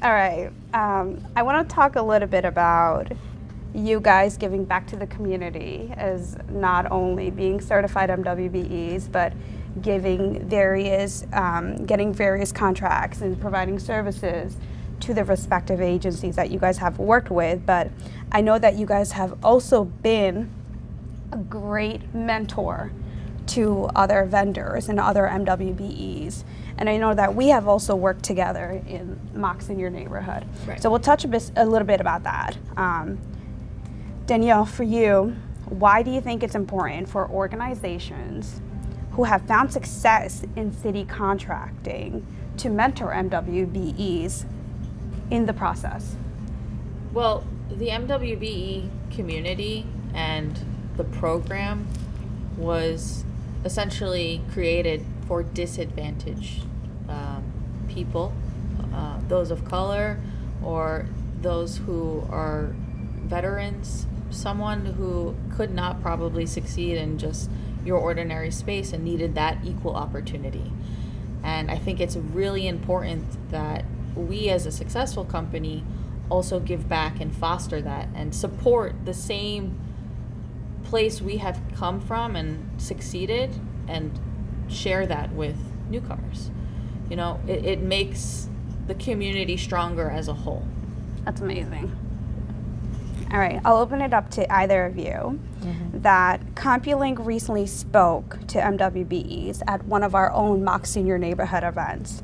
All right. I want to talk a little bit about you guys giving back to the community as not only being certified MWBEs, but getting various contracts and providing services to the respective agencies that you guys have worked with. But I know that you guys have also been a great mentor to other vendors and other MWBEs. And I know that we have also worked together in mocks in your neighborhood. Right. So we'll touch a little bit about that. Danielle, for you, why do you think it's important for organizations who have found success in city contracting to mentor MWBEs in the process? Well, the MWBE community and the program was essentially created for disadvantaged people, those of color or those who are veterans, someone who could not probably succeed in just your ordinary space and needed that equal opportunity. And I think it's really important that we as a successful company also give back and foster that and support the same place we have come from and succeeded and share that with newcomers. You know, it makes the community stronger as a whole. That's amazing. All right, I'll open it up to either of you. That Compulink recently spoke to MWBEs at one of our own Mock Senior Neighborhood events.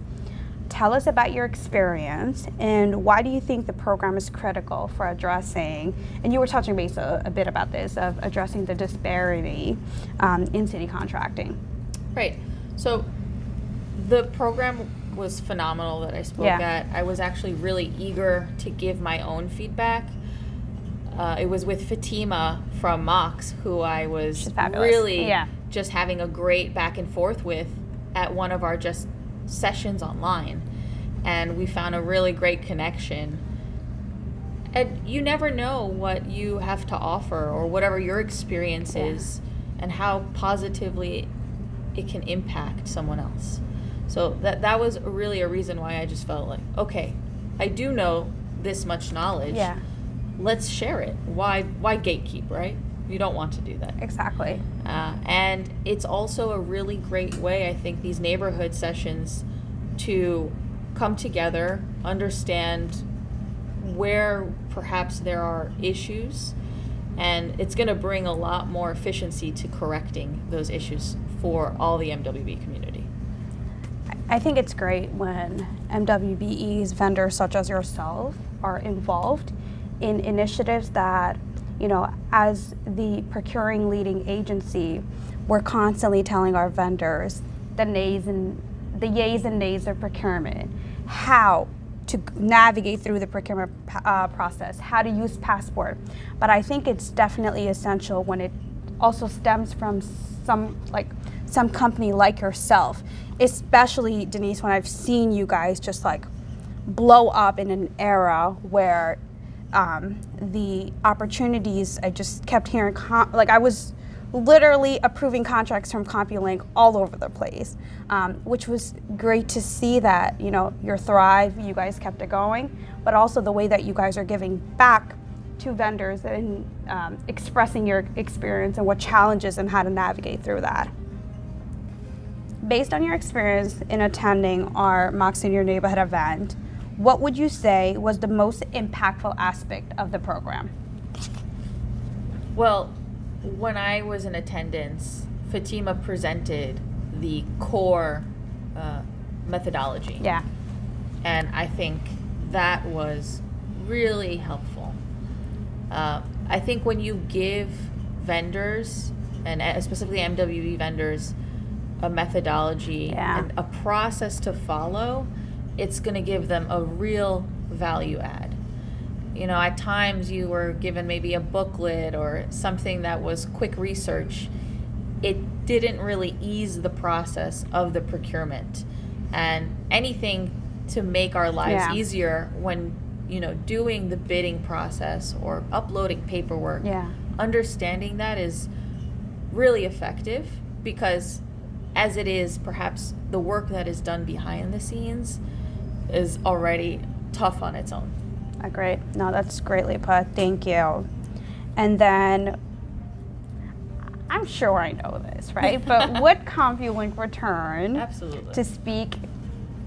Tell us about your experience and why do you think the program is critical for addressing, and you were touching base a bit about this, of addressing the disparity in city contracting. Right. So the program was phenomenal that I spoke at. I was actually really eager to give my own feedback. It was with Fatima from Mox, who I was really just having a great back and forth with at one of our just sessions online. And we found a really great connection. And you never know what you have to offer or whatever your experience is and how positively it can impact someone else. So that was really a reason why I just felt like, okay, I do know this much knowledge. Let's share it. Why gatekeep, right? You don't want to do that. Exactly. And it's also a really great way, I think, these neighborhood sessions to come together, understand where perhaps there are issues, and it's going to bring a lot more efficiency to correcting those issues for all the MWB community. I think it's great when MWBEs, vendors such as yourself, are involved in initiatives that, you know, as the procuring leading agency, we're constantly telling our vendors the yays and nays of procurement, how to navigate through the procurement process, how to use Passport. But I think it's definitely essential when it also stems from some company like yourself, especially, Denise, when I've seen you guys just like blow up in an era where the opportunities, I just kept hearing, I was literally approving contracts from Compulink all over the place, which was great to see that, you know, your Thrive, you guys kept it going, but also the way that you guys are giving back to vendors and expressing your experience and what challenges and how to navigate through that. Based on your experience in attending our Mock Senior Neighborhood event, what would you say was the most impactful aspect of the program? Well, when I was in attendance, Fatima presented the core methodology. And I think that was really helpful. I think when you give vendors, and specifically MWB vendors, a methodology and a process to follow, it's going to give them a real value add. You know, at times you were given maybe a booklet or something that was quick research. It didn't really ease the process of the procurement. And anything to make our lives easier when, you know, doing the bidding process or uploading paperwork, understanding that is really effective, because as it is, perhaps the work that is done behind the scenes is already tough on its own. Great. No, that's greatly put. Thank you. And then, I'm sure I know this, right? But would Compulink return Absolutely. to speak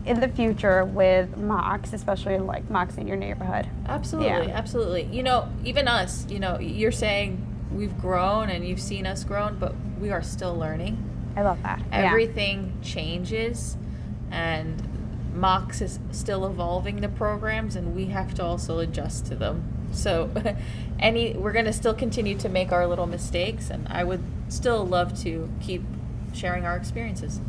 in the future with mocks, especially like mocks in your neighborhood? Absolutely, absolutely. You know, even us, you know, you're saying we've grown and you've seen us grown, but we are still learning. I love that. Everything changes, and Mox is still evolving the programs, and we have to also adjust to them. So we're going to still continue to make our little mistakes, and I would still love to keep sharing our experiences.